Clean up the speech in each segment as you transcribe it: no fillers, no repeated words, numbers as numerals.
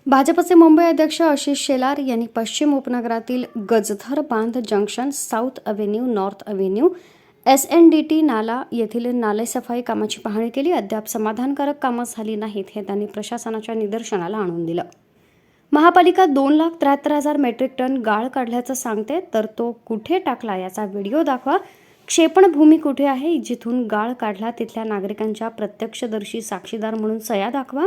भाजपचे मुंबई अध्यक्ष आशिष शेलार यांनी पश्चिम उपनगरातील गजधर बांध junction, south avenue, north avenue, SNDT नाला येथील नालेसफाई कामाची पाहणी केली. अद्याप समाधानकारक कामं झाली नाहीत हे त्यांनी प्रशासनाच्या निदर्शनाला आणून दिलं. महापालिका 2,73,000 मेट्रिक टन गाळ काढल्याचं सांगते, तर तो कुठे टाकला याचा व्हिडिओ दाखवा. क्षेपणभूमी कुठे आहे, जिथून गाळ काढला तिथल्या नागरिकांच्या प्रत्यक्षदर्शी साक्षीदार म्हणून सह्या दाखवा.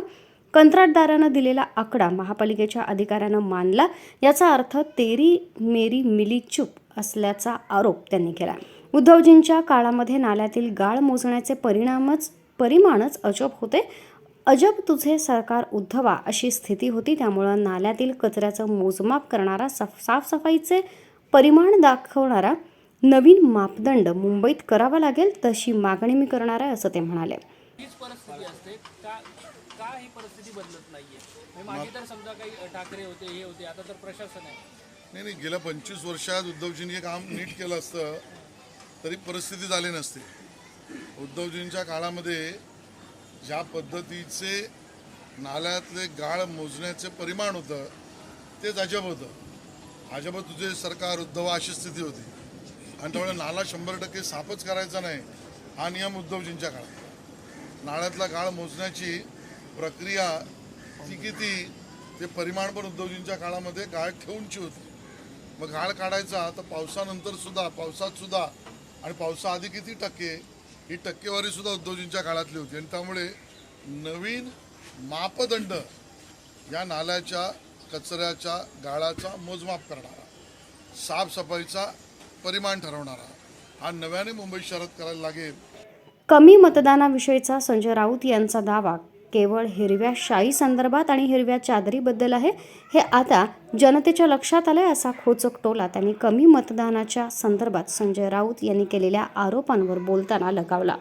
कंत्राटदारानं दिलेला आकडा महापालिकेच्या अधिकाऱ्यानं मानला, याचा अर्थ तेरी मेरी मिली चूप असल्याचा आरोप त्यांनी केला. उद्धवजींच्या काळामध्ये नाल्यातील गाळ मोजण्याचे परिमाणच अजब होते. अजब तुझे सरकार उद्धवा अशी स्थिती होती. त्यामुळं नाल्यातील कचऱ्याचं मोजमाप करणारा, साफसफाईचे परिमाण दाखवणारा नवीन मापदंड मुंबईत करावा लागेल, तशी मागणी मी करणार आहे, असं ते म्हणाले. हीच परिस्थिती असते का ही परिस्थिती बदलत नाहीये? मागे तर समजा काही ठाकरे होते, हे होते, आता तर प्रशासन आहे. नाही, गेल्या 25 वर्षात उद्धवजींनी काम नीट केलं असतं तरी परिस्थिती झाली नसती. उद्धवजींच्या काळामध्ये ज्या पद्धतीचे नाल्यातले गाळ मोजण्याचे परिमाण होतं तेच अजब होतं. अजब तुझे सरकार उद्धव अशी स्थिती होती. आणि त्यामुळे नाला 100% साफच करायचा नाही हा नियम उद्धवजींच्या काळात. नाळ्यातला गाळ मोजण्याची प्रक्रिया ती किती, ते परिमाण पण उद्धवजींच्या काळामध्ये गाळ ठेवूनची होती. मग गाळ काढायचा तर पावसानंतर सुद्धा, पावसात सुद्धा, आणि पावसाआधी किती टक्के, ही टक्केवारी सुद्धा उद्धवजींच्या काळातली होती. आणि त्यामुळे नवीन मापदंड या नाल्याच्या कचऱ्याच्या गाळाचा मोजमाप करणारा, साफसफाईचा परिमाण ठरवणारा हा नव्याने मुंबई शहरात करायला लागेल. कमी मतदानाविषयीचा संजय राऊत यांचा दावा केवळ हिरव्या शाई संदर्भात आणि हिरव्या चादरीबद्दल आहे, हे आता जनतेच्या लक्षात आलंय, असा खोचक टोला त्यांनी कमी मतदानाच्या संदर्भात संजय राऊत यांनी केलेल्या आरोपांवर बोलताना लगावला.